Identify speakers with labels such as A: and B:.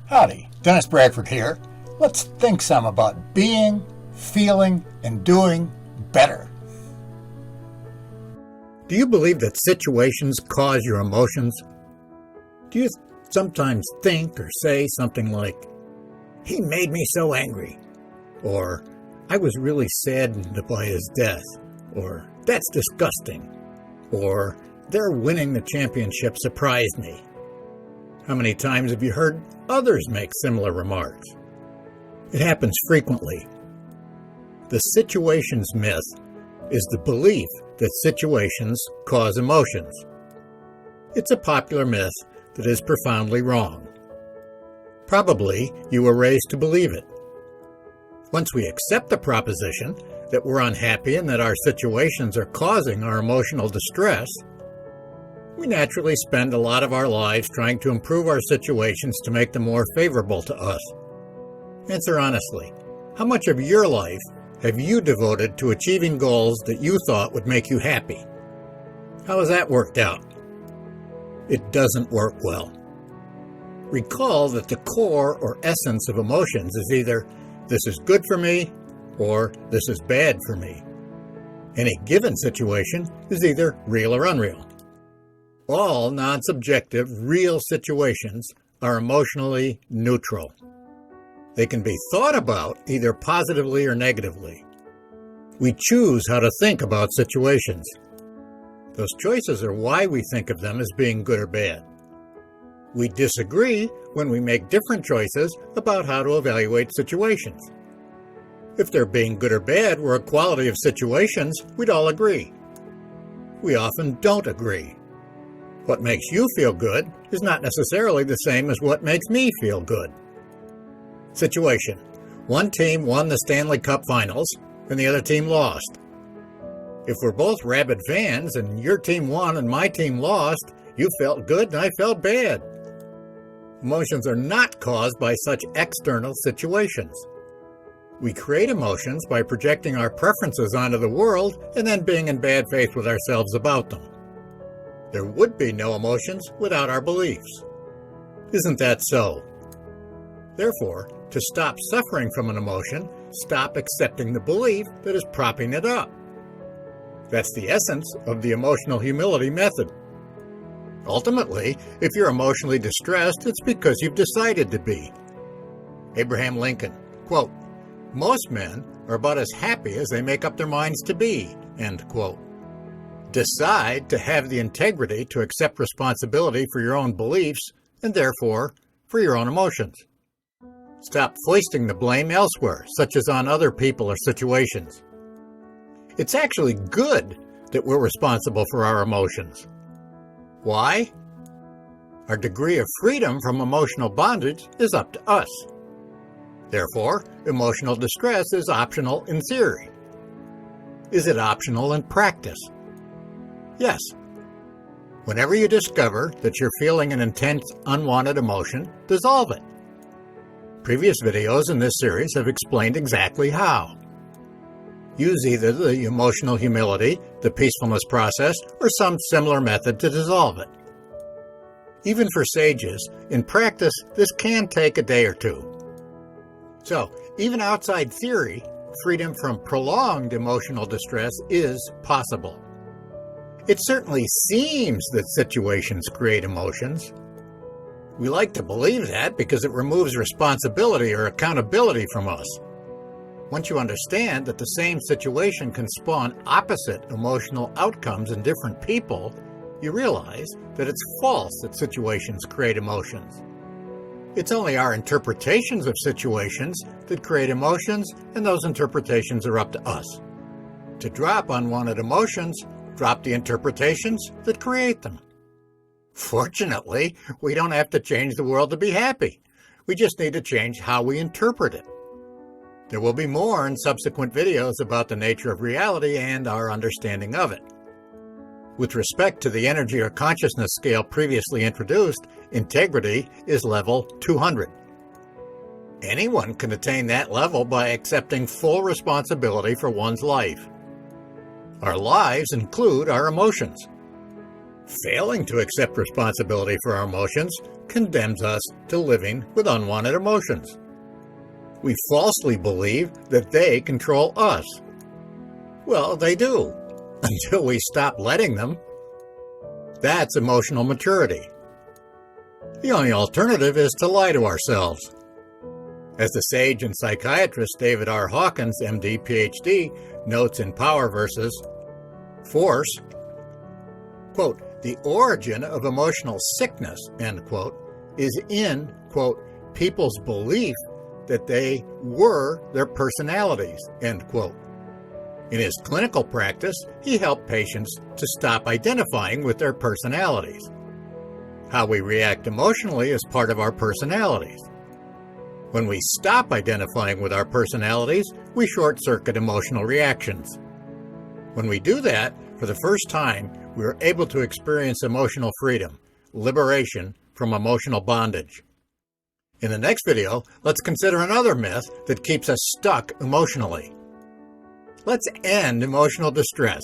A: Howdy, Dennis Bradford here. Let's think some about being, feeling, and doing better. Do you believe that situations cause your emotions? Do you sometimes think or say something like, "He made me so angry," or "I was really saddened by his death," or "That's disgusting," or "Their winning the championship surprised me"? How many times have you heard others make similar remarks? It happens frequently. The situations myth is the belief that situations cause emotions. It's a popular myth that is profoundly wrong. Probably you were raised to believe it. Once we accept the proposition that we're unhappy and that our situations are causing our emotional distress, we naturally spend a lot of our lives trying to improve our situations to make them more favorable to us. Answer honestly, how much of your life have you devoted to achieving goals that you thought would make you happy? How has that worked out? It doesn't work well. Recall that the core or essence of emotions is either "this is good for me" or "this is bad for me." Any given situation is either real or unreal. All non-subjective, real situations are emotionally neutral. They can be thought about either positively or negatively. We choose how to think about situations. Those choices are why we think of them as being good or bad. We disagree when we make different choices about how to evaluate situations. If their being good or bad were a quality of situations, we'd all agree. We often don't agree. What makes you feel good is not necessarily the same as what makes me feel good. Situation: one team won the Stanley Cup Finals and the other team lost. If we're both rabid fans and your team won and my team lost, you felt good and I felt bad. Emotions are not caused by such external situations. We create emotions by projecting our preferences onto the world and then being in bad faith with ourselves about them. There would be no emotions without our beliefs. Isn't that so? Therefore, to stop suffering from an emotion, stop accepting the belief that is propping it up. That's the essence of the emotional humility method. Ultimately, if you're emotionally distressed, it's because you've decided to be. Abraham Lincoln, quote, "Most men are about as happy as they make up their minds to be," end quote. Decide to have the integrity to accept responsibility for your own beliefs and therefore for your own emotions. Stop foisting the blame elsewhere, such as on other people or situations. It's actually good that we're responsible for our emotions. Why? Our degree of freedom from emotional bondage is up to us. Therefore, emotional distress is optional in theory. Is it optional in practice? Yes. Whenever you discover that you're feeling an intense, unwanted emotion, dissolve it. Previous videos in this series have explained exactly how. Use either the emotional humility, the peacefulness process, or some similar method to dissolve it. Even for sages, in practice, this can take a day or two. So, even outside theory, freedom from prolonged emotional distress is possible. It certainly seems that situations create emotions. We like to believe that because it removes responsibility or accountability from us. Once you understand that the same situation can spawn opposite emotional outcomes in different people, you realize that it's false that situations create emotions. It's only our interpretations of situations that create emotions, and those interpretations are up to us. To drop unwanted emotions, drop the interpretations that create them. Fortunately, we don't have to change the world to be happy. We just need to change how we interpret it. There will be more in subsequent videos about the nature of reality and our understanding of it. With respect to the energy or consciousness scale previously introduced, integrity is level 200. Anyone can attain that level by accepting full responsibility for one's life. Our lives include our emotions. Failing to accept responsibility for our emotions condemns us to living with unwanted emotions. We falsely believe that they control us. Well, they do, until we stop letting them. That's emotional maturity. The only alternative is to lie to ourselves. As the sage and psychiatrist David R. Hawkins, MD, PhD, notes in Power versus Force, quote, "The origin of emotional sickness," end quote, is in, quote, "people's belief that they were their personalities," end quote. In his clinical practice, he helped patients to stop identifying with their personalities. How we react emotionally is part of our personalities. When we stop identifying with our personalities, we short-circuit emotional reactions. When we do that, for the first time, we are able to experience emotional freedom, liberation from emotional bondage. In the next video, let's consider another myth that keeps us stuck emotionally. Let's end emotional distress.